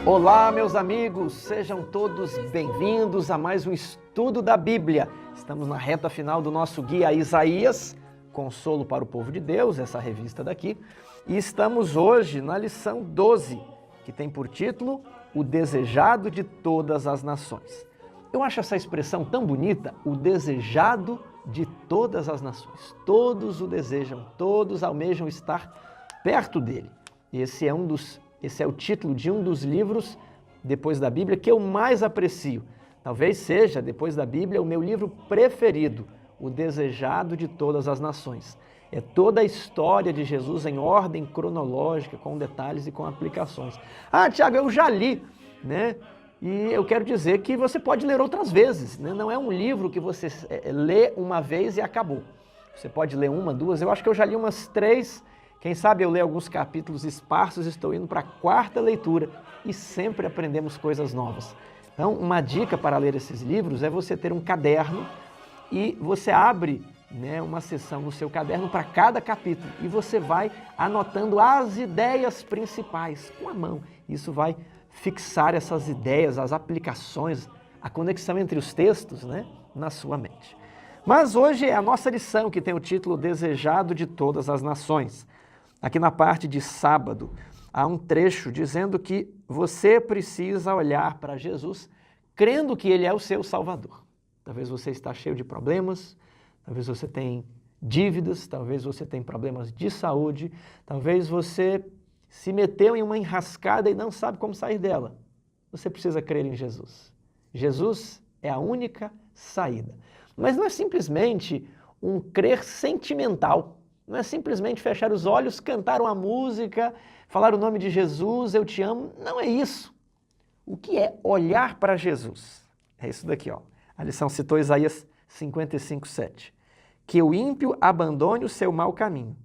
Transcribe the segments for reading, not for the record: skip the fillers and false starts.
Olá, meus amigos, sejam todos bem-vindos a mais um estudo da Bíblia. Estamos na reta final do nosso guia Isaías, Consolo para o Povo de Deus, essa revista daqui, e estamos hoje na lição 12, que tem por título O Desejado de Todas as Nações. Eu acho essa expressão tão bonita, o desejado de todas as nações. Todos o desejam, todos almejam estar perto dele. Esse é o título de um dos livros, depois da Bíblia, que eu mais aprecio. Talvez seja, depois da Bíblia, o meu livro preferido, O Desejado de Todas as Nações. É toda a história de Jesus em ordem cronológica, com detalhes e com aplicações. Ah, Tiago, eu já li, né? E eu quero dizer que você pode ler outras vezes, né? Não é um livro que você lê uma vez e acabou. Você pode ler uma, duas, eu acho que eu já li umas 3. Quem sabe eu leio alguns capítulos esparsos, estou indo para a 4ª leitura e sempre aprendemos coisas novas. Então, uma dica para ler esses livros é você ter um caderno e você abre, né, uma seção no seu caderno para cada capítulo e você vai anotando as ideias principais com a mão. Isso vai fixar essas ideias, as aplicações, a conexão entre os textos, né, na sua mente. Mas hoje é a nossa lição que tem o título Desejado de Todas as Nações. Aqui na parte de sábado, há um trecho dizendo que você precisa olhar para Jesus crendo que Ele é o seu Salvador. Talvez você está cheio de problemas, talvez você tenha dívidas, talvez você tenha problemas de saúde, talvez você se meteu em uma enrascada e não sabe como sair dela. Você precisa crer em Jesus. Jesus é a única saída. Mas não é simplesmente um crer sentimental. Não é simplesmente fechar os olhos, cantar uma música, falar o nome de Jesus, eu te amo. Não é isso. O que é olhar para Jesus? É isso daqui, ó. A lição citou Isaías 55:7. Que o ímpio abandone o seu mau caminho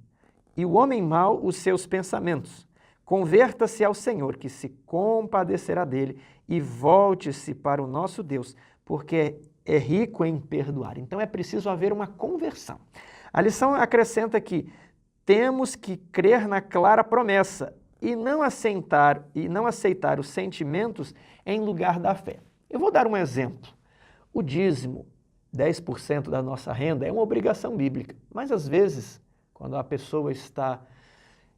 e o homem mau os seus pensamentos. Converta-se ao Senhor, que se compadecerá dele, e volte-se para o nosso Deus, porque é rico em perdoar. Então é preciso haver uma conversão. A lição acrescenta que temos que crer na clara promessa e não aceitar os sentimentos em lugar da fé. Eu vou dar um exemplo. O dízimo, 10% da nossa renda, é uma obrigação bíblica. Mas às vezes, quando a pessoa está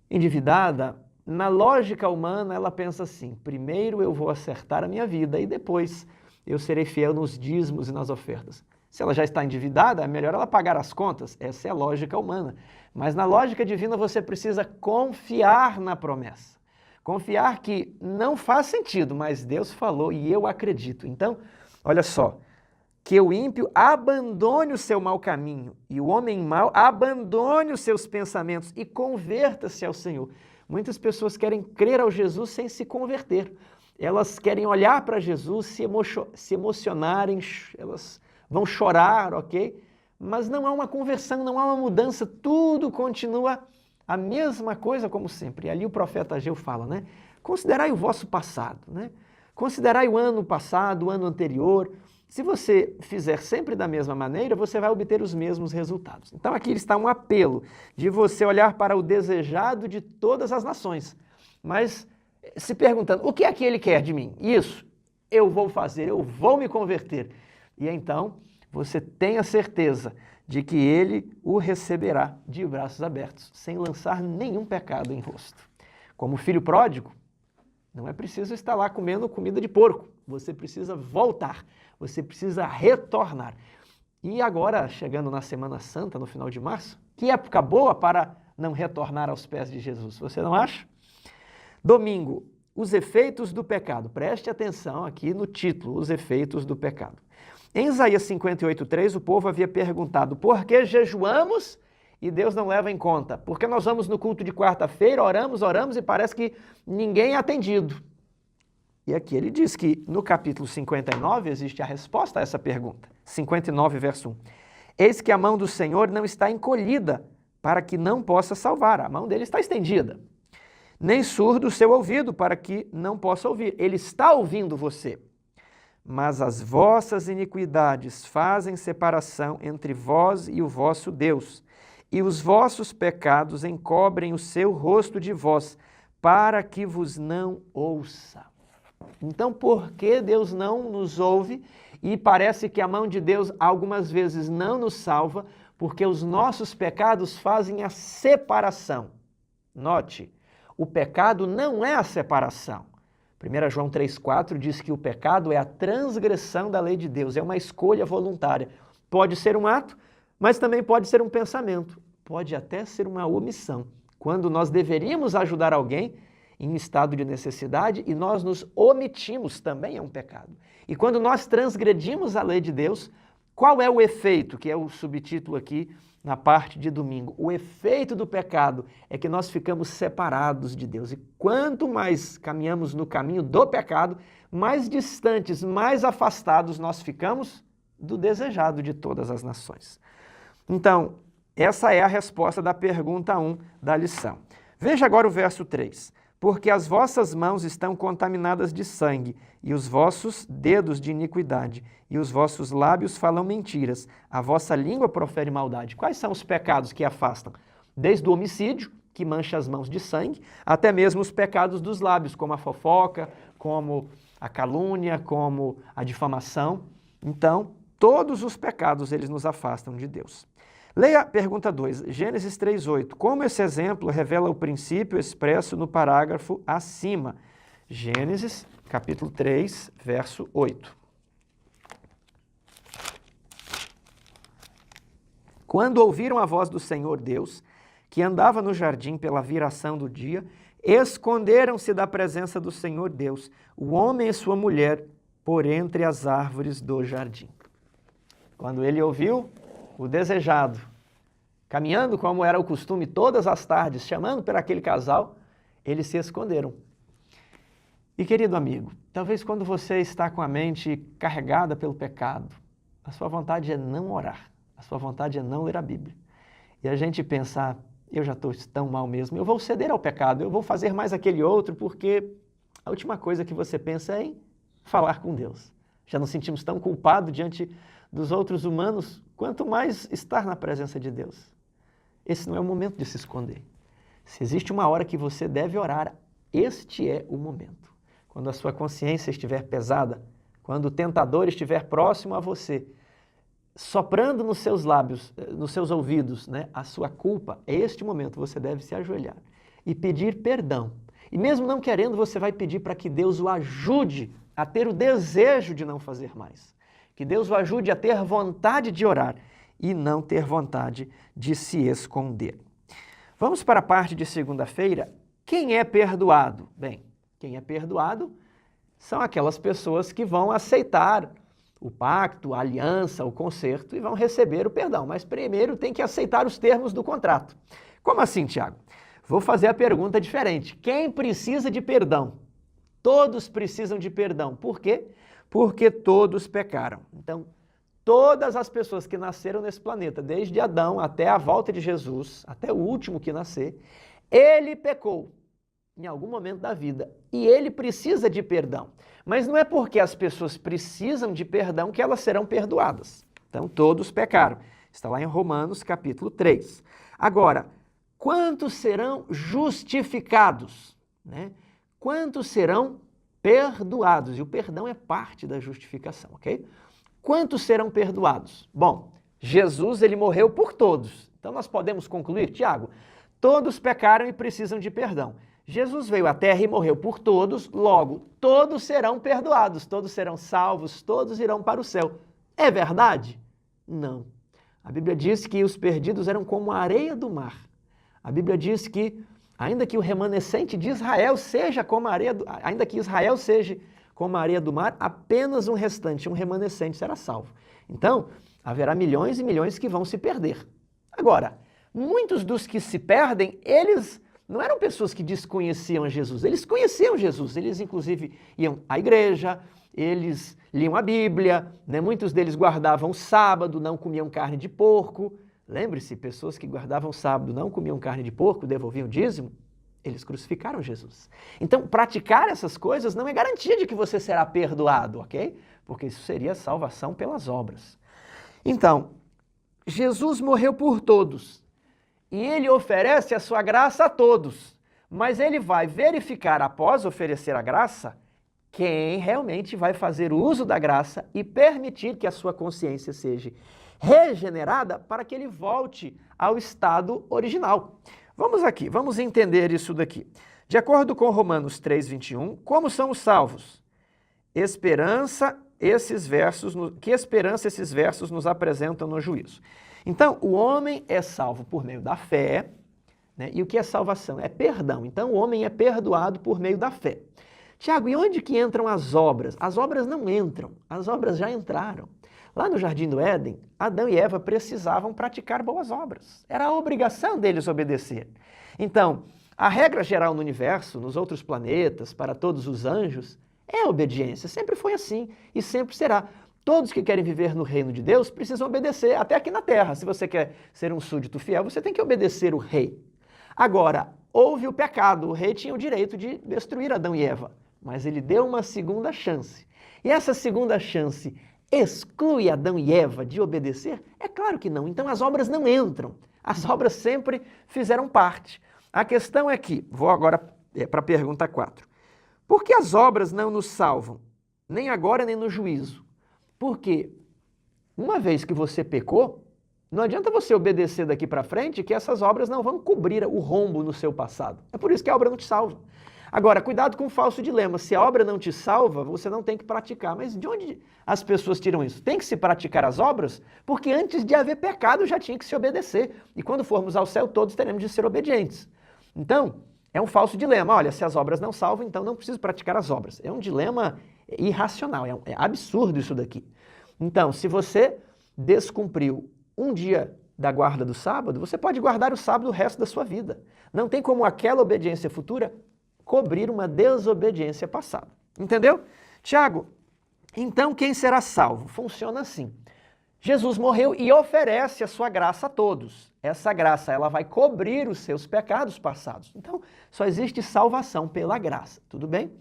endividada, na lógica humana ela pensa assim, primeiro eu vou acertar a minha vida e depois eu serei fiel nos dízimos e nas ofertas. Se ela já está endividada, é melhor ela pagar as contas. Essa é a lógica humana. Mas na lógica divina você precisa confiar na promessa. Confiar que não faz sentido, mas Deus falou e eu acredito. Então, olha só, que o ímpio abandone o seu mau caminho e o homem mau abandone os seus pensamentos e converta-se ao Senhor. Muitas pessoas querem crer ao Jesus sem se converter. Elas querem olhar para Jesus, se emocionarem, elas vão chorar, ok? Mas não há uma conversão, não há uma mudança, tudo continua a mesma coisa como sempre. E ali o profeta Ageu fala, né? Considerai o vosso passado, né? Considerai o ano passado, o ano anterior. Se você fizer sempre da mesma maneira, você vai obter os mesmos resultados. Então aqui está um apelo de você olhar para o desejado de todas as nações, mas se perguntando, o que é que ele quer de mim? Isso, eu vou fazer, eu vou me converter. E então você tem a certeza de que ele o receberá de braços abertos, sem lançar nenhum pecado em rosto. Como filho pródigo, não é preciso estar lá comendo comida de porco. Você precisa voltar, você precisa retornar. E agora, chegando na Semana Santa, no final de março, que época boa para não retornar aos pés de Jesus, você não acha? Domingo, os efeitos do pecado. Preste atenção aqui no título, os efeitos do pecado. Em Isaías 58:3, o povo havia perguntado, por que jejuamos e Deus não leva em conta? Porque nós vamos no culto de quarta-feira, oramos e parece que ninguém é atendido. E aqui ele diz que no capítulo 59 existe a resposta a essa pergunta. 59, verso 1. Eis que a mão do Senhor não está encolhida para que não possa salvar. A mão dele está estendida. Nem surdo o seu ouvido para que não possa ouvir. Ele está ouvindo você. Mas as vossas iniquidades fazem separação entre vós e o vosso Deus, e os vossos pecados encobrem o seu rosto de vós, para que vos não ouça. Então, por que Deus não nos ouve? E parece que a mão de Deus algumas vezes não nos salva, porque os nossos pecados fazem a separação. Note, o pecado não é a separação. 1 João 3,4 diz que o pecado é a transgressão da lei de Deus, é uma escolha voluntária. Pode ser um ato, mas também pode ser um pensamento, pode até ser uma omissão. Quando nós deveríamos ajudar alguém em estado de necessidade e nós nos omitimos, também é um pecado. E quando nós transgredimos a lei de Deus, qual é o efeito, que é o subtítulo aqui na parte de domingo? O efeito do pecado é que nós ficamos separados de Deus. E quanto mais caminhamos no caminho do pecado, mais distantes, mais afastados nós ficamos do desejado de todas as nações. Então, essa é a resposta da pergunta 1 da lição. Veja agora o verso 3. Porque as vossas mãos estão contaminadas de sangue, e os vossos dedos de iniquidade, e os vossos lábios falam mentiras, a vossa língua profere maldade. Quais são os pecados que afastam? Desde o homicídio, que mancha as mãos de sangue, até mesmo os pecados dos lábios, como a fofoca, como a calúnia, como a difamação. Então, todos os pecados, eles nos afastam de Deus. Leia a pergunta 2, Gênesis 3,8. Como esse exemplo revela o princípio expresso no parágrafo acima? Gênesis, capítulo 3, verso 8. Quando ouviram a voz do Senhor Deus, que andava no jardim pela viração do dia, esconderam-se da presença do Senhor Deus, o homem e sua mulher, por entre as árvores do jardim. Quando ele ouviu o desejado, caminhando como era o costume todas as tardes, chamando para aquele casal, eles se esconderam. E querido amigo, talvez quando você está com a mente carregada pelo pecado, a sua vontade é não orar, a sua vontade é não ler a Bíblia. E a gente pensar, eu já estou tão mal mesmo, eu vou ceder ao pecado, eu vou fazer mais aquele outro, porque a última coisa que você pensa é em falar com Deus. Já nos sentimos tão culpados diante dos outros humanos, quanto mais estar na presença de Deus. Esse não é o momento de se esconder. Se existe uma hora que você deve orar, este é o momento. Quando a sua consciência estiver pesada, quando o tentador estiver próximo a você, soprando nos seus lábios, nos seus ouvidos, né, a sua culpa, é este momento você deve se ajoelhar e pedir perdão. E mesmo não querendo, você vai pedir para que Deus o ajude a ter o desejo de não fazer mais. Que Deus o ajude a ter vontade de orar e não ter vontade de se esconder. Vamos para a parte de segunda-feira. Quem é perdoado? Bem, quem é perdoado são aquelas pessoas que vão aceitar o pacto, a aliança, o concerto e vão receber o perdão. Mas primeiro tem que aceitar os termos do contrato. Como assim, Tiago? Vou fazer a pergunta diferente. Quem precisa de perdão? Todos precisam de perdão. Por quê? Porque todos pecaram. Então, todas as pessoas que nasceram nesse planeta, desde Adão até a volta de Jesus, até o último que nascer, ele pecou em algum momento da vida e ele precisa de perdão. Mas não é porque as pessoas precisam de perdão que elas serão perdoadas. Então, todos pecaram. Está lá em Romanos, capítulo 3. Agora, quantos serão justificados? Né? Quantos serão perdoados? E o perdão é parte da justificação, ok? Quantos serão perdoados? Bom, Jesus, ele morreu por todos. Então nós podemos concluir, Tiago, todos pecaram e precisam de perdão. Jesus veio à terra e morreu por todos, logo, todos serão perdoados, todos serão salvos, todos irão para o céu. É verdade? Não. A Bíblia diz que os perdidos eram como a areia do mar. A Bíblia diz que ainda que o remanescente de Israel seja como a areia do, ainda que Israel seja como a areia do mar, apenas um restante, um remanescente será salvo. Então, haverá milhões e milhões que vão se perder. Agora, muitos dos que se perdem, eles não eram pessoas que desconheciam Jesus, eles conheciam Jesus, eles inclusive iam à igreja, eles liam a Bíblia, né? Muitos deles guardavam o sábado, não comiam carne de porco. Lembre-se, pessoas que guardavam o sábado, não comiam carne de porco, devolviam dízimo, eles crucificaram Jesus. Então, praticar essas coisas não é garantia de que você será perdoado, ok? Porque isso seria salvação pelas obras. Então, Jesus morreu por todos e ele oferece a sua graça a todos, mas ele vai verificar, após oferecer a graça, quem realmente vai fazer uso da graça e permitir que a sua consciência seja regenerada para que ele volte ao estado original. Vamos aqui, vamos entender isso daqui. De acordo com Romanos 3:21, como são os salvos? Que esperança esses versos nos apresentam no juízo? Então, o homem é salvo por meio da fé, né? E o que é salvação? É perdão. Então, o homem é perdoado por meio da fé. Tiago, e onde que entram as obras? As obras não entram, as obras já entraram. Lá no Jardim do Éden, Adão e Eva precisavam praticar boas obras. Era a obrigação deles obedecer. Então, a regra geral no universo, nos outros planetas, para todos os anjos, é a obediência. Sempre foi assim e sempre será. Todos que querem viver no reino de Deus precisam obedecer, até aqui na terra. Se você quer ser um súdito fiel, você tem que obedecer o rei. Agora, houve o pecado. O rei tinha o direito de destruir Adão e Eva, mas ele deu uma segunda chance. E essa segunda chance exclui Adão e Eva de obedecer? É claro que não. Então as obras não entram. As obras sempre fizeram parte. A questão é que, vou agora para a pergunta 4. Por que as obras não nos salvam? Nem agora, nem no juízo. Porque uma vez que você pecou, não adianta você obedecer daqui para frente que essas obras não vão cobrir o rombo no seu passado. É por isso que a obra não te salva. Agora, cuidado com o falso dilema. Se a obra não te salva, você não tem que praticar. Mas de onde as pessoas tiram isso? Tem que se praticar as obras? Porque antes de haver pecado já tinha que se obedecer. E quando formos ao céu, todos teremos de ser obedientes. Então, é um falso dilema. Olha, se as obras não salvam, então não preciso praticar as obras. É um dilema irracional, é absurdo isso daqui. Então, se você descumpriu um dia da guarda do sábado, você pode guardar o sábado o resto da sua vida. Não tem como aquela obediência futura cobrir uma desobediência passada. Entendeu? Tiago, então quem será salvo? Funciona assim. Jesus morreu e oferece a sua graça a todos. Essa graça, ela vai cobrir os seus pecados passados. Então, só existe salvação pela graça, tudo bem?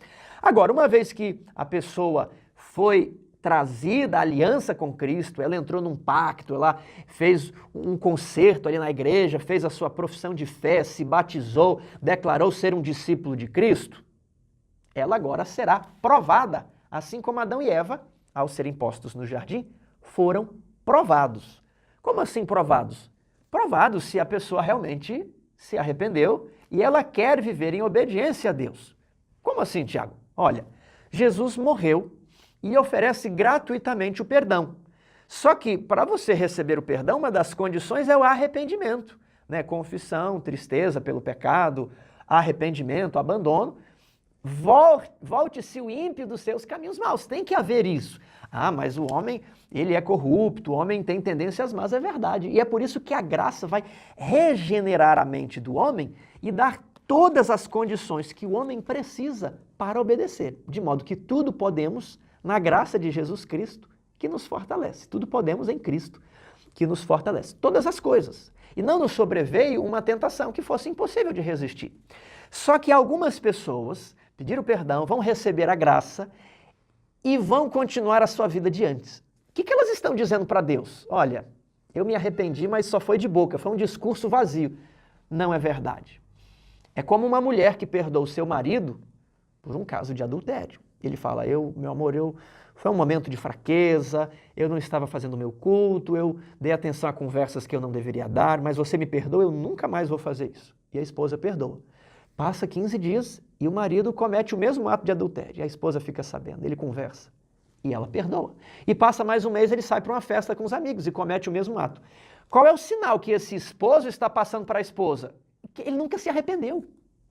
Agora, uma vez que a pessoa foi trazida à aliança com Cristo, ela entrou num pacto, ela fez um concerto ali na igreja, fez a sua profissão de fé, se batizou, declarou ser um discípulo de Cristo, ela agora será provada, assim como Adão e Eva, ao serem postos no jardim, foram provados. Como assim provados? Provados se a pessoa realmente se arrependeu e ela quer viver em obediência a Deus. Como assim, Tiago? Olha, Jesus morreu e oferece gratuitamente o perdão. Só que, para você receber o perdão, uma das condições é o arrependimento, né? Confissão, tristeza pelo pecado, arrependimento, abandono. Volte-se o ímpio dos seus caminhos maus. Tem que haver isso. Ah, mas o homem, ele é corrupto, o homem tem tendências más, é verdade. E é por isso que a graça vai regenerar a mente do homem e dar todas as condições que o homem precisa para obedecer. De modo que tudo podemos na graça de Jesus Cristo, que nos fortalece. Tudo podemos em Cristo, que nos fortalece. Todas as coisas. E não nos sobreveio uma tentação que fosse impossível de resistir. Só que algumas pessoas pediram perdão, vão receber a graça e vão continuar a sua vida de antes. O que elas estão dizendo para Deus? Olha, eu me arrependi, mas só foi de boca, foi um discurso vazio. Não é verdade. É como uma mulher que perdoa o seu marido por um caso de adultério. Ele fala, meu amor, foi um momento de fraqueza, eu não estava fazendo o meu culto, eu dei atenção a conversas que eu não deveria dar, mas você me perdoa, eu nunca mais vou fazer isso. E a esposa perdoa. Passa 15 dias e o marido comete o mesmo ato de adultério. E a esposa fica sabendo, ele conversa e ela perdoa. E passa mais um mês, ele sai para uma festa com os amigos e comete o mesmo ato. Qual é o sinal que esse esposo está passando para a esposa? Que ele nunca se arrependeu.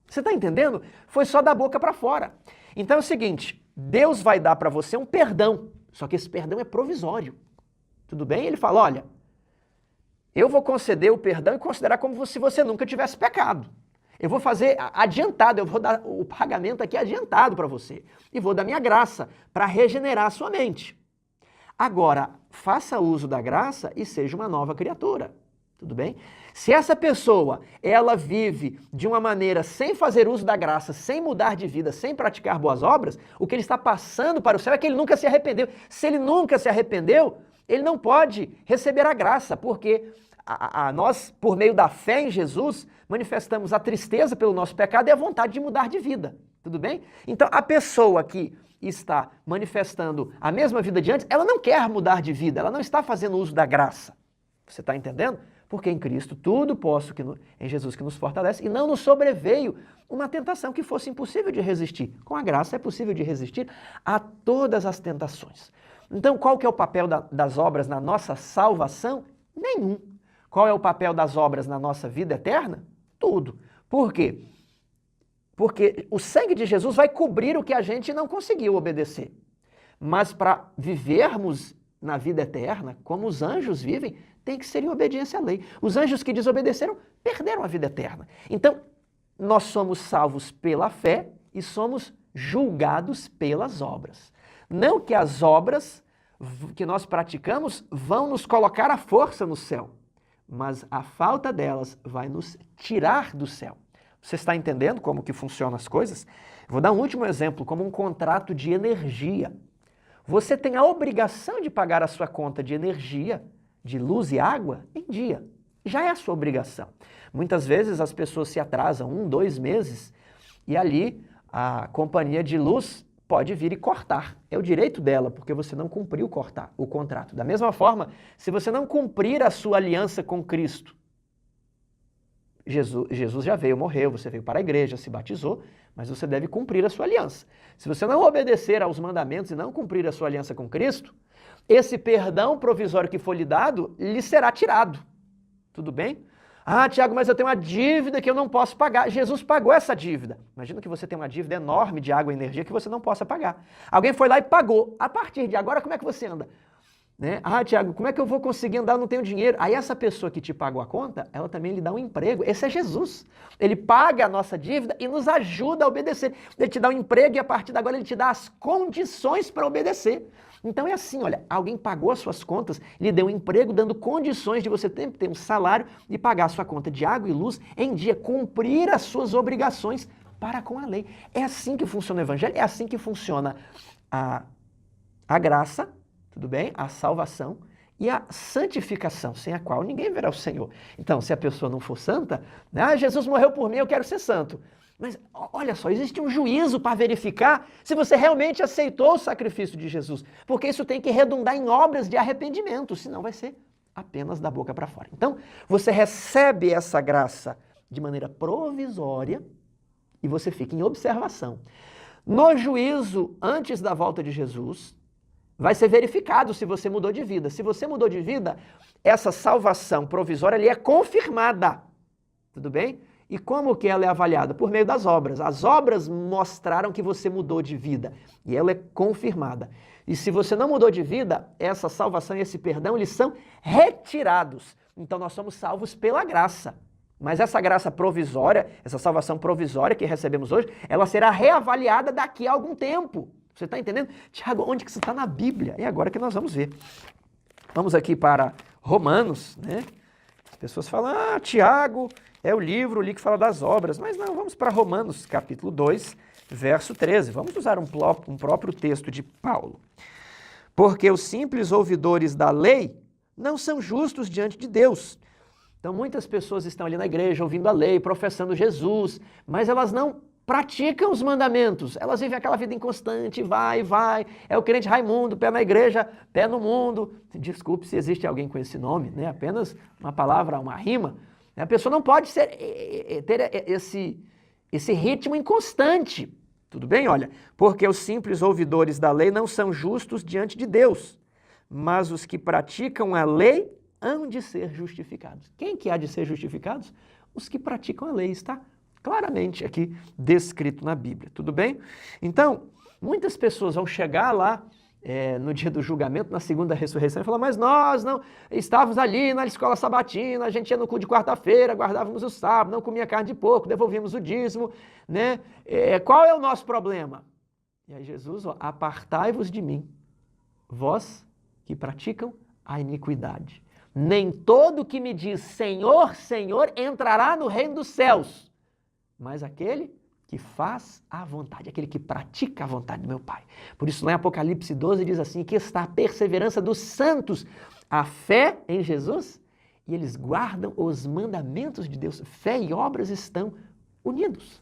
Você está entendendo? Foi só da boca para fora. Então é o seguinte, Deus vai dar para você um perdão, só que esse perdão é provisório. Tudo bem? Ele fala, olha, eu vou conceder o perdão e considerar como se você nunca tivesse pecado. Eu vou fazer adiantado, eu vou dar o pagamento aqui adiantado para você. E vou dar minha graça para regenerar a sua mente. Agora, faça uso da graça e seja uma nova criatura. Tudo bem? Se essa pessoa, ela vive de uma maneira sem fazer uso da graça, sem mudar de vida, sem praticar boas obras, o que ele está passando para o céu é que ele nunca se arrependeu. Se ele nunca se arrependeu, ele não pode receber a graça, porque nós, por meio da fé em Jesus, manifestamos a tristeza pelo nosso pecado e a vontade de mudar de vida. Tudo bem? Então, a pessoa que está manifestando a mesma vida de antes, ela não quer mudar de vida, ela não está fazendo uso da graça. Você está entendendo? Porque em Cristo tudo posso, em Jesus que nos fortalece, e não nos sobreveio uma tentação que fosse impossível de resistir. Com a graça é possível de resistir a todas as tentações. Então, qual que é o papel das obras na nossa salvação? Nenhum. Qual é o papel das obras na nossa vida eterna? Tudo. Por quê? Porque o sangue de Jesus vai cobrir o que a gente não conseguiu obedecer. Mas para vivermos na vida eterna, como os anjos vivem, tem que ser em obediência à lei. Os anjos que desobedeceram perderam a vida eterna. Então, nós somos salvos pela fé e somos julgados pelas obras. Não que as obras que nós praticamos vão nos colocar à força no céu, mas a falta delas vai nos tirar do céu. Você está entendendo como que funcionam as coisas? Vou dar um último exemplo, como um contrato de energia. Você tem a obrigação de pagar a sua conta de energia, de luz e água, em dia. Já é a sua obrigação. Muitas vezes as pessoas se atrasam 1, 2 meses e ali a companhia de luz pode vir e cortar. É o direito dela, porque você não cumpriu o contrato. Da mesma forma, se você não cumprir a sua aliança com Cristo, Jesus já veio, morreu, você veio para a igreja, se batizou, mas você deve cumprir a sua aliança. Se você não obedecer aos mandamentos e não cumprir a sua aliança com Cristo, esse perdão provisório que foi lhe dado, lhe será tirado. Tudo bem? Ah, Tiago, mas eu tenho uma dívida que eu não posso pagar. Jesus pagou essa dívida. Imagina que você tem uma dívida enorme de água e energia que você não possa pagar. Alguém foi lá e pagou. A partir de agora, como é que você anda? Né? Ah, Tiago, como é que eu vou conseguir andar? Eu não tenho dinheiro. Aí essa pessoa que te pagou a conta, ela também lhe dá um emprego. Esse é Jesus. Ele paga a nossa dívida e nos ajuda a obedecer. Ele te dá um emprego e a partir de agora ele te dá as condições para obedecer. Então é assim, olha, alguém pagou as suas contas, lhe deu um emprego, dando condições de você ter um salário e pagar a sua conta de água e luz em dia, cumprir as suas obrigações para com a lei. É assim que funciona o Evangelho, é assim que funciona a graça, tudo bem? A salvação e a santificação, sem a qual ninguém verá o Senhor. Então, se a pessoa não for santa, Jesus morreu por mim, eu quero ser santo. Mas olha só, existe um juízo para verificar se você realmente aceitou o sacrifício de Jesus, porque isso tem que redundar em obras de arrependimento, senão vai ser apenas da boca para fora. Então, você recebe essa graça de maneira provisória e você fica em observação. No juízo, antes da volta de Jesus, vai ser verificado se você mudou de vida. Se você mudou de vida, essa salvação provisória ali é confirmada. Tudo bem? E como que ela é avaliada? Por meio das obras. As obras mostraram que você mudou de vida e ela é confirmada. E se você não mudou de vida, essa salvação e esse perdão, eles são retirados. Então nós somos salvos pela graça. Mas essa graça provisória, essa salvação provisória que recebemos hoje, ela será reavaliada daqui a algum tempo. Você está entendendo? Tiago, onde que isso está na Bíblia? É agora que nós vamos ver. Vamos aqui para Romanos, né? As pessoas falam, Tiago, é o livro ali que fala das obras. Mas não, vamos para Romanos, capítulo 2, verso 13. Vamos usar um próprio texto de Paulo. Porque os simples ouvidores da lei não são justos diante de Deus. Então muitas pessoas estão ali na igreja ouvindo a lei, professando Jesus, mas elas não praticam os mandamentos. Elas vivem aquela vida inconstante, vai. É o crente Raimundo, pé na igreja, pé no mundo. Desculpe se existe alguém com esse nome, né? Apenas uma palavra, uma rima. A pessoa não pode ter esse ritmo inconstante. Tudo bem? Olha, porque os simples ouvidores da lei não são justos diante de Deus, mas os que praticam a lei hão de ser justificados. Quem que há de ser justificados? Os que praticam a lei, está claramente aqui descrito na Bíblia. Tudo bem? Então, muitas pessoas vão chegar lá no dia do julgamento, na segunda ressurreição, e falar, mas nós não estávamos ali na escola sabatina, a gente ia no culto de quarta-feira, guardávamos o sábado, não comia carne de porco, devolvíamos o dízimo, né? Qual é o nosso problema? E aí Jesus, apartai-vos de mim, vós que praticam a iniquidade. Nem todo que me diz Senhor, Senhor, entrará no reino dos céus, mas aquele que faz a vontade, aquele que pratica a vontade do meu Pai. Por isso, lá em Apocalipse 12 diz assim, que está a perseverança dos santos, a fé em Jesus, e eles guardam os mandamentos de Deus. Fé e obras estão unidos.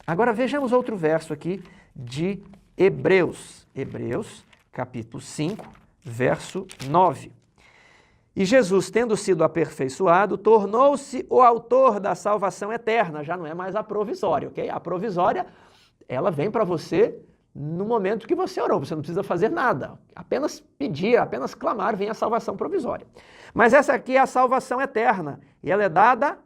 Agora vejamos outro verso aqui de Hebreus. Hebreus, capítulo 5, verso 9. E Jesus, tendo sido aperfeiçoado, tornou-se o autor da salvação eterna. Já não é mais a provisória, ok? A provisória, ela vem para você no momento que você orou. Você não precisa fazer nada. Apenas pedir, apenas clamar, vem a salvação provisória. Mas essa aqui é a salvação eterna. E ela é dada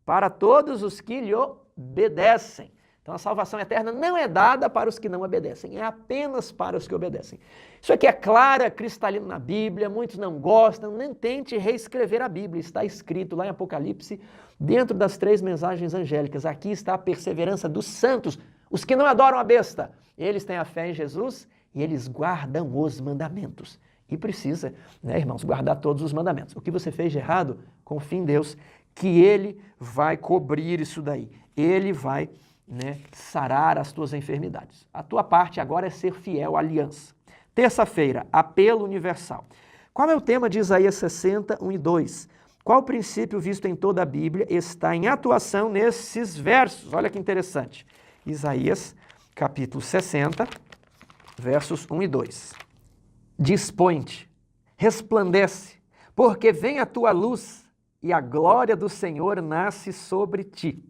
para todos os que lhe obedecem. Então a salvação eterna não é dada para os que não obedecem, é apenas para os que obedecem. Isso aqui é claro, é cristalino na Bíblia, muitos não gostam, nem tente reescrever a Bíblia. Está escrito lá em Apocalipse, dentro das 3 mensagens angélicas. Aqui está a perseverança dos santos, os que não adoram a besta. Eles têm a fé em Jesus e eles guardam os mandamentos. E precisa, né, irmãos, guardar todos os mandamentos. O que você fez de errado, confie em Deus, que Ele vai cobrir isso daí. Ele vai, né, sarar as tuas enfermidades. A tua parte agora é ser fiel à aliança. Terça-feira, apelo universal. Qual é o tema de Isaías 60, 1 e 2? Qual princípio visto em toda a Bíblia está em atuação nesses versos? Olha que interessante. Isaías, capítulo 60, versos 1 e 2. Dispõe-te, resplandece, porque vem a tua luz e a glória do Senhor nasce sobre ti.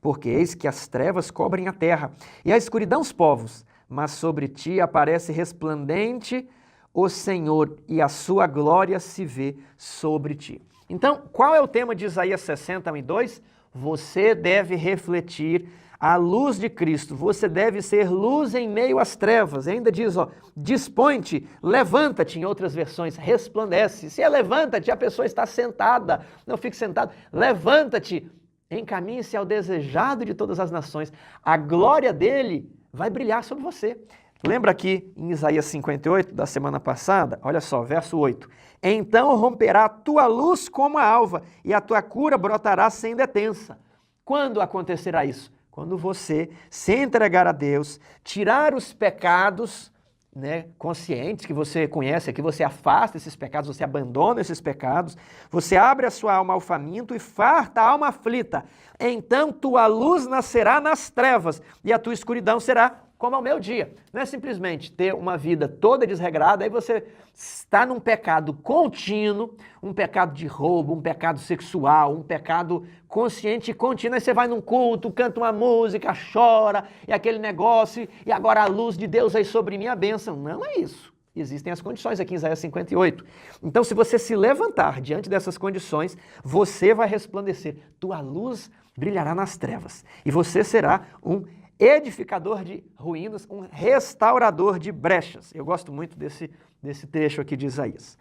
Porque eis que as trevas cobrem a terra e a escuridão os povos, mas sobre ti aparece resplandente o Senhor e a sua glória se vê sobre ti. Então, qual é o tema de Isaías 60, 1 e 2? Você deve refletir a luz de Cristo, você deve ser luz em meio às trevas. Ainda diz, dispõe-te, levanta-te, em outras versões, resplandece. Se é levanta-te, a pessoa está sentada, não fique sentado, levanta-te, encaminhe-se ao desejado de todas as nações. A glória dele vai brilhar sobre você. Lembra aqui em Isaías 58, da semana passada? Olha só, verso 8. Então romperá a tua luz como a alva, e a tua cura brotará sem detença. Quando acontecerá isso? Quando você se entregar a Deus, tirar os pecados, né, conscientes que você conhece, que você afasta esses pecados, você abandona esses pecados, você abre a sua alma ao faminto e farta a alma aflita. Então tua luz nascerá nas trevas e a tua escuridão será como ao meu dia. Não é simplesmente ter uma vida toda desregrada, aí você está num pecado contínuo, um pecado de roubo, um pecado sexual, um pecado consciente e contínuo. Aí você vai num culto, canta uma música, chora, e aquele negócio, e agora a luz de Deus aí sobre mim, a bênção. Não é isso. Existem as condições aqui em Isaías 58. Então, se você se levantar diante dessas condições, você vai resplandecer. Tua luz brilhará nas trevas. E você será um edificador de ruínas, um restaurador de brechas. Eu gosto muito desse trecho aqui de Isaías.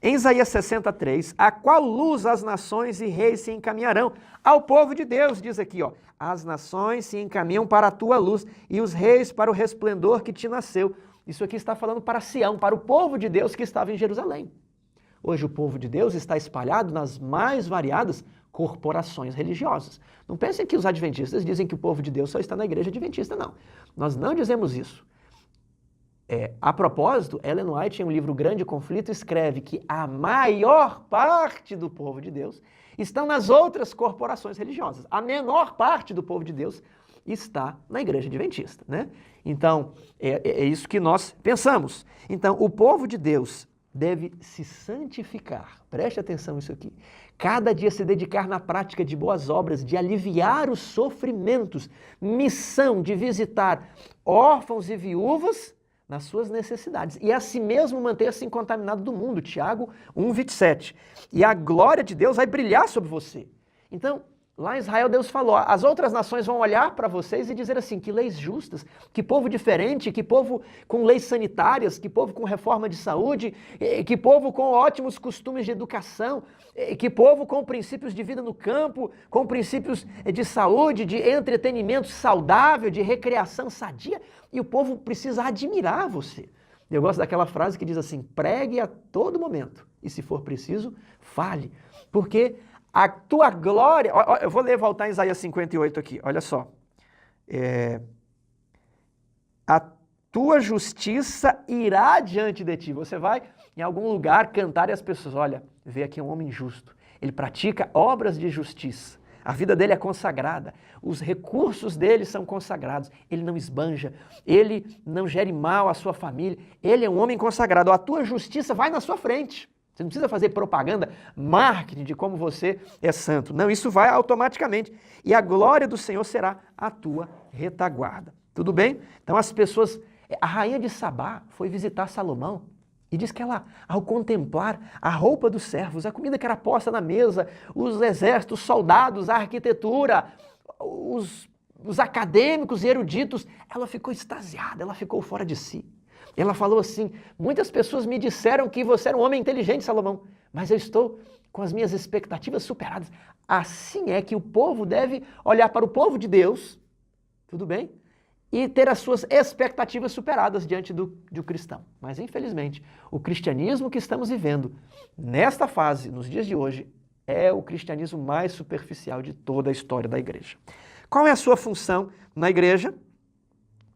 Em Isaías 63, a qual luz as nações e reis se encaminharão? Ao povo de Deus, diz aqui, as nações se encaminham para a tua luz e os reis para o resplendor que te nasceu. Isso aqui está falando para Sião, para o povo de Deus que estava em Jerusalém. Hoje o povo de Deus está espalhado nas mais variadas corporações religiosas. Não pensem que os adventistas dizem que o povo de Deus só está na igreja adventista, não. Nós não dizemos isso. A propósito, Ellen White, em um livro Grande Conflito, escreve que a maior parte do povo de Deus estão nas outras corporações religiosas. A menor parte do povo de Deus está na igreja adventista, né? Então, é isso que nós pensamos. Então, o povo de Deus deve se santificar. Preste atenção nisso aqui. Cada dia se dedicar na prática de boas obras, de aliviar os sofrimentos, missão de visitar órfãos e viúvas nas suas necessidades e a si mesmo manter-se incontaminado do mundo. Tiago 1:27. E a glória de Deus vai brilhar sobre você. Então, lá em Israel, Deus falou, as outras nações vão olhar para vocês e dizer assim, que leis justas, que povo diferente, que povo com leis sanitárias, que povo com reforma de saúde, que povo com ótimos costumes de educação, que povo com princípios de vida no campo, com princípios de saúde, de entretenimento saudável, de recreação sadia, e o povo precisa admirar você. Eu gosto daquela frase que diz assim, pregue a todo momento, e se for preciso, fale, porque a tua glória... Eu vou voltar em Isaías 58 aqui, olha só. A tua justiça irá diante de ti. Você vai em algum lugar cantar e as pessoas, olha, vê aqui um homem justo. Ele pratica obras de justiça. A vida dele é consagrada, os recursos dele são consagrados, ele não esbanja, ele não gere mal à sua família, ele é um homem consagrado. A tua justiça vai na sua frente. Você não precisa fazer propaganda, marketing de como você é santo. Não, isso vai automaticamente. E a glória do Senhor será a tua retaguarda. Tudo bem? Então as pessoas... A rainha de Sabá foi visitar Salomão e diz que ela, ao contemplar a roupa dos servos, a comida que era posta na mesa, os exércitos, os soldados, a arquitetura, os acadêmicos e eruditos, ela ficou extasiada, ela ficou fora de si. Ela falou assim: muitas pessoas me disseram que você era um homem inteligente, Salomão, mas eu estou com as minhas expectativas superadas. Assim é que o povo deve olhar para o povo de Deus, tudo bem? E ter as suas expectativas superadas diante do cristão. Mas, infelizmente, o cristianismo que estamos vivendo nesta fase, nos dias de hoje, é o cristianismo mais superficial de toda a história da igreja. Qual é a sua função na igreja?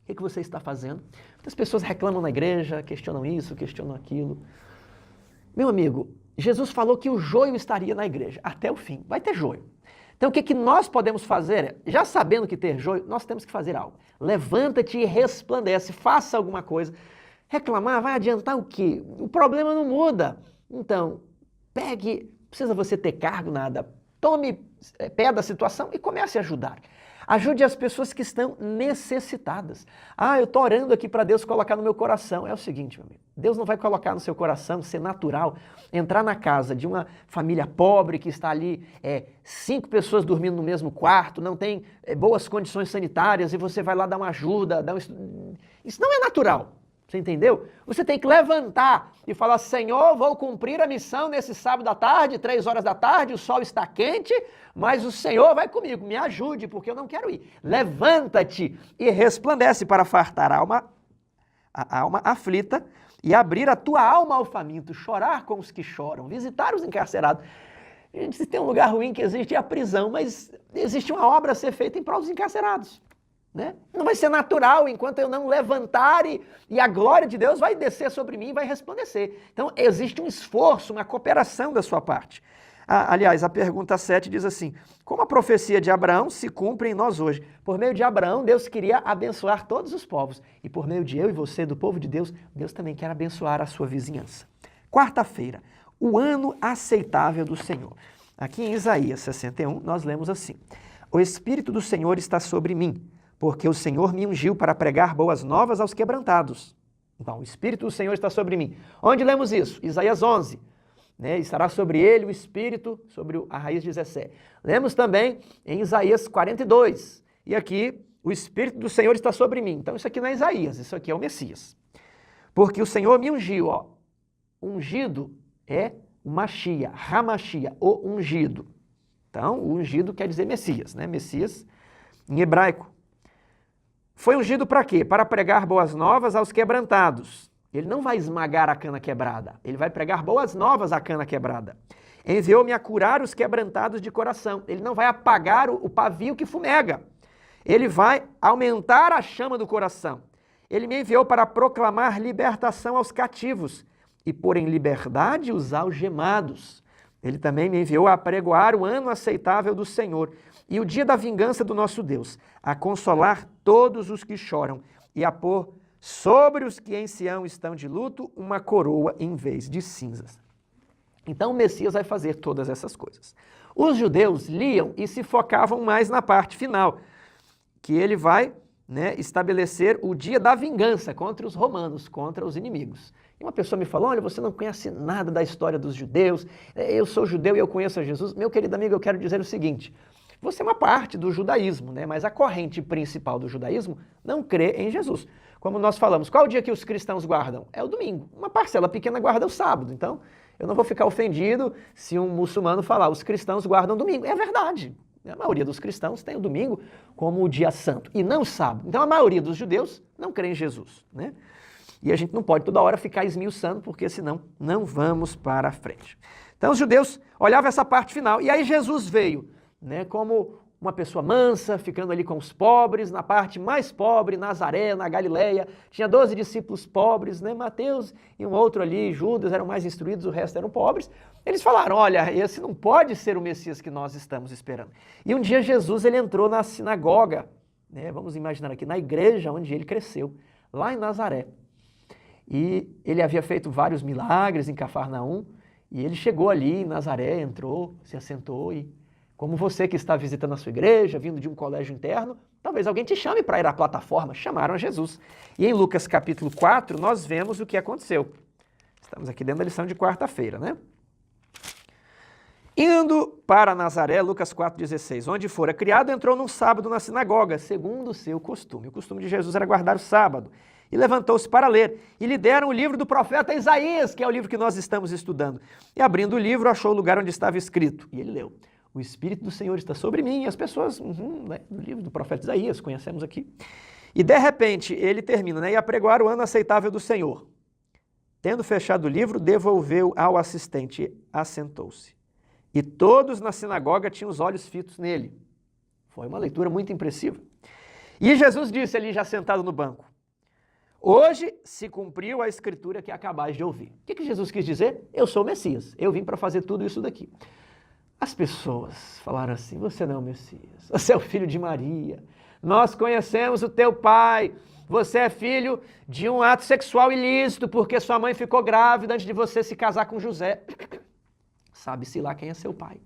O que você está fazendo? Muitas pessoas reclamam na igreja, questionam isso, questionam aquilo. Meu amigo, Jesus falou que o joio estaria na igreja até o fim. Vai ter joio. Então o que nós podemos fazer? Já sabendo que ter joio, nós temos que fazer algo. Levanta-te e resplandece, faça alguma coisa. Reclamar vai adiantar o quê? O problema não muda. Então, pegue, não precisa você ter cargo, nada. Tome pé da situação e comece a ajudar. Ajude as pessoas que estão necessitadas. Eu estou orando aqui para Deus colocar no meu coração. É o seguinte, meu amigo, Deus não vai colocar no seu coração, ser natural, entrar na casa de uma família pobre que está ali, 5 pessoas dormindo no mesmo quarto, não tem boas condições sanitárias e você vai lá dar uma ajuda. Isso não é natural. Você entendeu? Você tem que levantar e falar: Senhor, vou cumprir a missão nesse sábado à tarde, 3 horas da tarde, o sol está quente, mas o Senhor vai comigo, me ajude, porque eu não quero ir. Levanta-te e resplandece para fartar a alma aflita e abrir a tua alma ao faminto, chorar com os que choram, visitar os encarcerados. Gente, se tem um lugar ruim que existe é a prisão, mas existe uma obra a ser feita em prol dos encarcerados. Né? Não vai ser natural enquanto eu não levantar e a glória de Deus vai descer sobre mim e vai resplandecer. Então existe um esforço, uma cooperação da sua parte. Aliás, a pergunta 7 diz assim: como a profecia de Abraão se cumpre em nós hoje? Por meio de Abraão, Deus queria abençoar todos os povos. E por meio de eu e você, do povo de Deus, Deus também quer abençoar a sua vizinhança. Quarta-feira, o ano aceitável do Senhor. Aqui em Isaías 61, nós lemos assim: o Espírito do Senhor está sobre mim, porque o Senhor me ungiu para pregar boas novas aos quebrantados. Então, o Espírito do Senhor está sobre mim. Onde lemos isso? Isaías 11. Estará sobre ele o Espírito, sobre a raiz de Jessé. Lemos também em Isaías 42. E aqui, o Espírito do Senhor está sobre mim. Então, isso aqui não é Isaías, isso aqui é o Messias. Porque o Senhor me ungiu. Ungido é o Machia, Hamashia, o ungido. Então, o ungido quer dizer Messias, Messias em hebraico. Foi ungido para quê? Para pregar boas novas aos quebrantados. Ele não vai esmagar a cana quebrada, ele vai pregar boas novas à cana quebrada. Enviou-me a curar os quebrantados de coração. Ele não vai apagar o pavio que fumega. Ele vai aumentar a chama do coração. Ele me enviou para proclamar libertação aos cativos e pôr em liberdade os algemados. Ele também me enviou a apregoar o ano aceitável do Senhor e o dia da vingança do nosso Deus, a consolar todos os que choram e a pôr sobre os que em Sião estão de luto uma coroa em vez de cinzas. Então o Messias vai fazer todas essas coisas. Os judeus liam e se focavam mais na parte final, que ele vai estabelecer o dia da vingança contra os romanos, contra os inimigos. E uma pessoa me falou: olha, você não conhece nada da história dos judeus, eu sou judeu e eu conheço a Jesus. Meu querido amigo, eu quero dizer o seguinte: você é uma parte do judaísmo, mas a corrente principal do judaísmo não crê em Jesus. Como nós falamos, qual é o dia que os cristãos guardam? É o domingo. Uma parcela pequena guarda o sábado. Então, eu não vou ficar ofendido se um muçulmano falar: os cristãos guardam domingo. É verdade. A maioria dos cristãos tem o domingo como o dia santo e não o sábado. Então, a maioria dos judeus não crê em Jesus, E a gente não pode toda hora ficar esmiuçando, porque senão não vamos para frente. Então os judeus olhavam essa parte final. E aí Jesus veio, como uma pessoa mansa, ficando ali com os pobres, na parte mais pobre, Nazaré, na Galileia. Tinha 12 discípulos pobres, né? Mateus e um outro ali, Judas, eram mais instruídos, o resto eram pobres. Eles falaram, olha, esse não pode ser o Messias que nós estamos esperando. E um dia Jesus ele entrou na sinagoga, né? Vamos imaginar aqui, na igreja onde ele cresceu, lá em Nazaré. E ele havia feito vários milagres em Cafarnaum, e ele chegou ali em Nazaré, entrou, se assentou e, como você que está visitando a sua igreja, vindo de um colégio interno, talvez alguém te chame para ir à plataforma. Chamaram a Jesus. E em Lucas capítulo 4, nós vemos o que aconteceu. Estamos aqui dentro da lição de quarta-feira, né? Indo para Nazaré, Lucas 4,16, onde fora criado, entrou num sábado na sinagoga, segundo o seu costume. O costume de Jesus era guardar o sábado. E levantou-se para ler. E lhe deram o livro do profeta Isaías, que é o livro que nós estamos estudando. E abrindo o livro, achou o lugar onde estava escrito. E ele leu. O Espírito do Senhor está sobre mim. E as pessoas, né, no livro do profeta Isaías, conhecemos aqui. E de repente, ele termina, né, e apregoar o ano aceitável do Senhor. Tendo fechado o livro, devolveu ao assistente e assentou-se. E todos na sinagoga tinham os olhos fitos nele. Foi uma leitura muito impressiva. E Jesus disse ali, já sentado no banco, hoje se cumpriu a escritura que acabais de ouvir. O que Jesus quis dizer? Eu sou o Messias, eu vim para fazer tudo isso daqui. As pessoas falaram assim, você não é o Messias, você é o filho de Maria, nós conhecemos o teu pai, você é filho de um ato sexual ilícito, porque sua mãe ficou grávida antes de você se casar com José. Sabe-se lá quem é seu pai.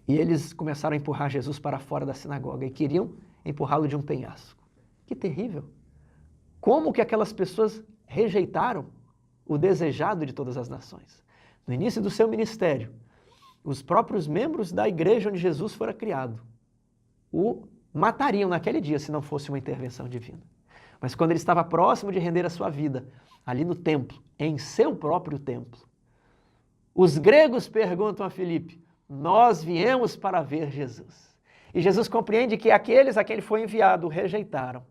E eles começaram a empurrar Jesus para fora da sinagoga e queriam empurrá-lo de um penhasco. Que terrível! Como que aquelas pessoas rejeitaram o desejado de todas as nações? No início do seu ministério, os próprios membros da igreja onde Jesus fora criado o matariam naquele dia se não fosse uma intervenção divina. Mas quando ele estava próximo de render a sua vida, ali no templo, em seu próprio templo, os gregos perguntam a Filipe, nós viemos para ver Jesus. E Jesus compreende que aqueles a quem ele foi enviado o rejeitaram.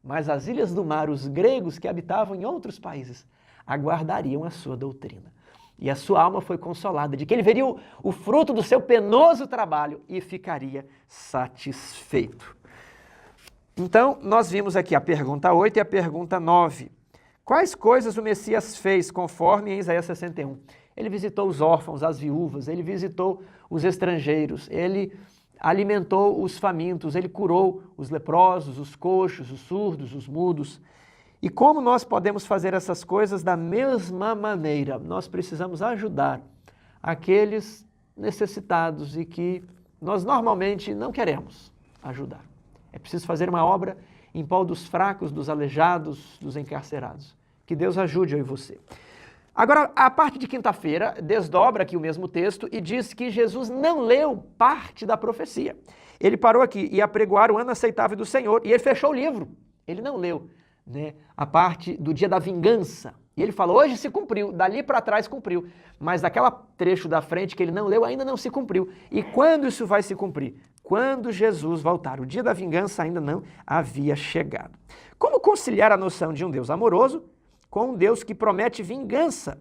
Mas as ilhas do mar, os gregos que habitavam em outros países, aguardariam a sua doutrina. E a sua alma foi consolada de que ele veria o fruto do seu penoso trabalho e ficaria satisfeito. Então, nós vimos aqui a pergunta 8 e a pergunta 9. Quais coisas o Messias fez conforme em Isaías 61? Ele visitou os órfãos, as viúvas, ele visitou os estrangeiros, ele alimentou os famintos, ele curou os leprosos, os coxos, os surdos, os mudos. E como nós podemos fazer essas coisas da mesma maneira? Nós precisamos ajudar aqueles necessitados e que nós normalmente não queremos ajudar. É preciso fazer uma obra em prol dos fracos, dos aleijados, dos encarcerados. Que Deus ajude eu e você. Agora, a parte de quinta-feira desdobra aqui o mesmo texto e diz que Jesus não leu parte da profecia. Ele parou aqui e apregoar o ano aceitável do Senhor e ele fechou o livro. Ele não leu, né, a parte do dia da vingança. E ele falou, hoje se cumpriu, dali para trás cumpriu. Mas daquela trecho da frente que ele não leu ainda não se cumpriu. E quando isso vai se cumprir? Quando Jesus voltar. O dia da vingança ainda não havia chegado. Como conciliar a noção de um Deus amoroso com um Deus que promete vingança?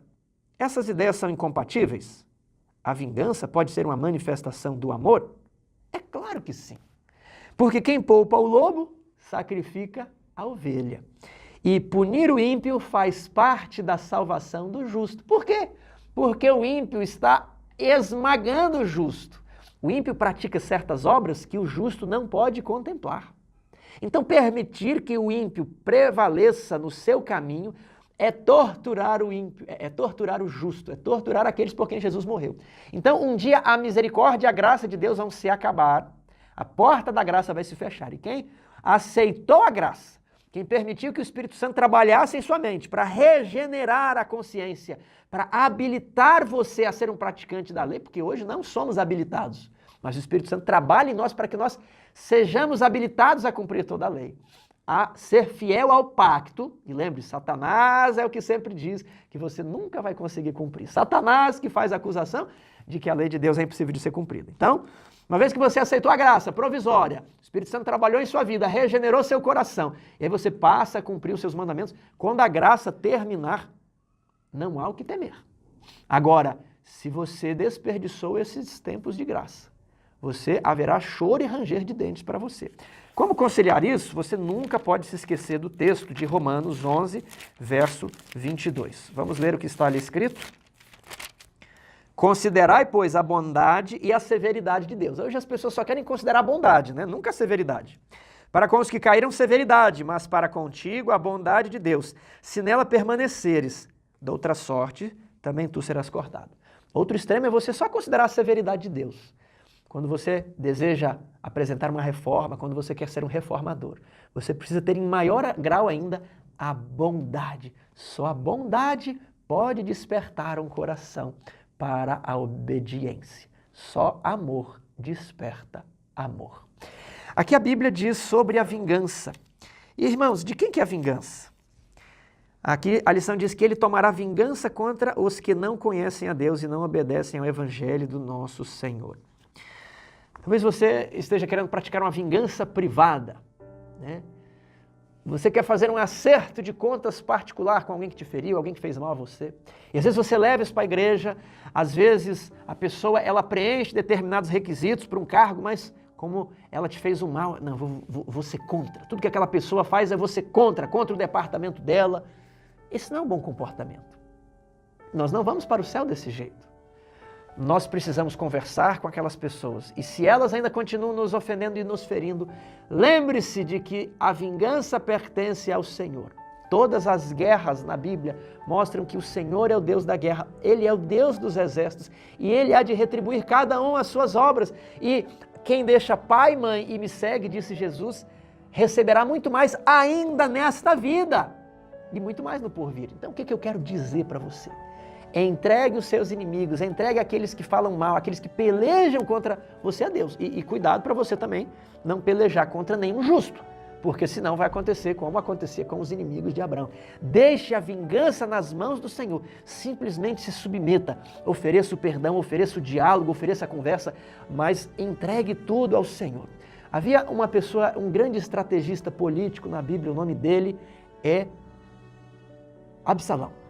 Essas ideias são incompatíveis? A vingança pode ser uma manifestação do amor? É claro que sim. Porque quem poupa o lobo, sacrifica a ovelha. E punir o ímpio faz parte da salvação do justo. Por quê? Porque o ímpio está esmagando o justo. O ímpio pratica certas obras que o justo não pode contemplar. Então, permitir que o ímpio prevaleça no seu caminho é torturar o ímpio, é torturar o justo, é torturar aqueles por quem Jesus morreu. Então, um dia a misericórdia e a graça de Deus vão se acabar, a porta da graça vai se fechar. E quem aceitou a graça, quem permitiu que o Espírito Santo trabalhasse em sua mente para regenerar a consciência, para habilitar você a ser um praticante da lei, porque hoje não somos habilitados, mas o Espírito Santo trabalha em nós para que nós sejamos habilitados a cumprir toda a lei, a ser fiel ao pacto. E lembre, Satanás é o que sempre diz que você nunca vai conseguir cumprir. Satanás que faz a acusação de que a lei de Deus é impossível de ser cumprida. Então, uma vez que você aceitou a graça provisória, o Espírito Santo trabalhou em sua vida, regenerou seu coração, e aí você passa a cumprir os seus mandamentos. Quando a graça terminar, não há o que temer. Agora, se você desperdiçou esses tempos de graça, haverá choro e ranger de dentes para você. Como conciliar isso? Você nunca pode se esquecer do texto de Romanos 11, verso 22. Vamos ler o que está ali escrito? Considerai, pois, a bondade e a severidade de Deus. Hoje as pessoas só querem considerar a bondade, né? Nunca a severidade. Para com os que caíram, severidade, mas para contigo a bondade de Deus. Se nela permaneceres, de outra sorte, também tu serás cortado. Outro extremo é você só considerar a severidade de Deus. Quando você deseja apresentar uma reforma, quando você quer ser um reformador, você precisa ter em maior grau ainda a bondade. Só a bondade pode despertar um coração para a obediência. Só amor desperta amor. Aqui a Bíblia diz sobre a vingança. E, irmãos, de quem que é a vingança? Aqui a lição diz que ele tomará vingança contra os que não conhecem a Deus e não obedecem ao Evangelho do nosso Senhor. Talvez você esteja querendo praticar uma vingança privada, né? Você quer fazer um acerto de contas particular com alguém que te feriu, alguém que fez mal a você. E às vezes você leva isso para a igreja, às vezes a pessoa ela preenche determinados requisitos para um cargo, mas como ela te fez um mal, não, vou ser contra. Tudo que aquela pessoa faz é você contra o departamento dela. Esse não é um bom comportamento. Nós não vamos para o céu desse jeito. Nós precisamos conversar com aquelas pessoas. E se elas ainda continuam nos ofendendo e nos ferindo, lembre-se de que a vingança pertence ao Senhor. Todas as guerras na Bíblia mostram que o Senhor é o Deus da guerra. Ele é o Deus dos exércitos e Ele há de retribuir cada um as suas obras. E quem deixa pai, mãe e me segue, disse Jesus, receberá muito mais ainda nesta vida e muito mais no porvir. Então o que eu quero dizer para você? Entregue os seus inimigos, entregue aqueles que falam mal, aqueles que pelejam contra você a Deus. E cuidado para você também não pelejar contra nenhum justo, porque senão vai acontecer como acontecia com os inimigos de Abraão. Deixe a vingança nas mãos do Senhor, simplesmente se submeta, ofereça o perdão, ofereça o diálogo, ofereça a conversa, mas entregue tudo ao Senhor. Havia uma pessoa, um grande estrategista político na Bíblia, o nome dele é Absalão.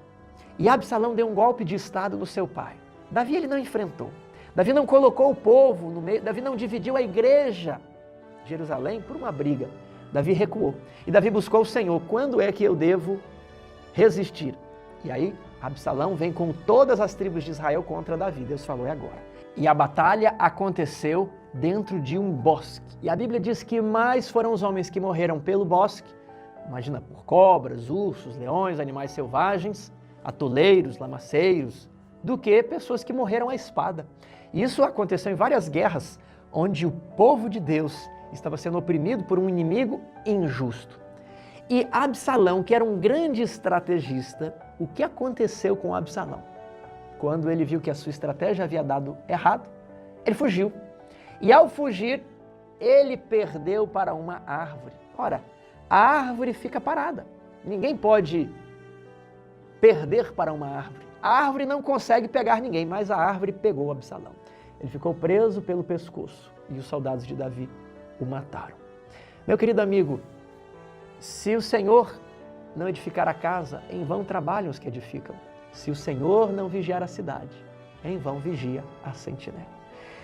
E Absalão deu um golpe de estado no seu pai. Davi ele não enfrentou. Davi não colocou o povo no meio. Davi não dividiu a igreja de Jerusalém por uma briga. Davi recuou. E Davi buscou o Senhor. Quando é que eu devo resistir? E aí Absalão vem com todas as tribos de Israel contra Davi. Deus falou, é agora. E a batalha aconteceu dentro de um bosque. E a Bíblia diz que mais foram os homens que morreram pelo bosque. Imagina, por cobras, ursos, leões, animais selvagens, atoleiros, lamaceiros, do que pessoas que morreram à espada. Isso aconteceu em várias guerras, onde o povo de Deus estava sendo oprimido por um inimigo injusto. E Absalão, que era um grande estrategista, o que aconteceu com Absalão? Quando ele viu que a sua estratégia havia dado errado, ele fugiu. E ao fugir, ele perdeu para uma árvore. Ora, a árvore fica parada. Ninguém pode perder para uma árvore. A árvore não consegue pegar ninguém, mas a árvore pegou Absalão. Ele ficou preso pelo pescoço e os soldados de Davi o mataram. Meu querido amigo, se o Senhor não edificar a casa, em vão trabalham os que edificam. Se o Senhor não vigiar a cidade, em vão vigia a sentinela.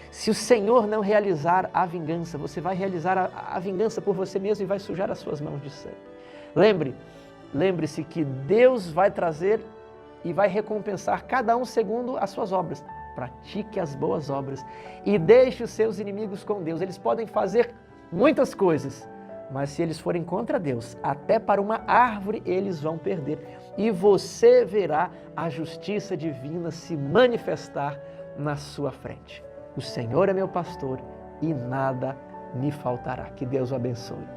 Se o Senhor não realizar a vingança, você vai realizar a vingança por você mesmo e vai sujar as suas mãos de sangue. Lembre-se que Deus vai trazer e vai recompensar cada um segundo as suas obras. Pratique as boas obras e deixe os seus inimigos com Deus. Eles podem fazer muitas coisas, mas se eles forem contra Deus, até para uma árvore eles vão perder. E você verá a justiça divina se manifestar na sua frente. O Senhor é meu pastor e nada me faltará. Que Deus o abençoe.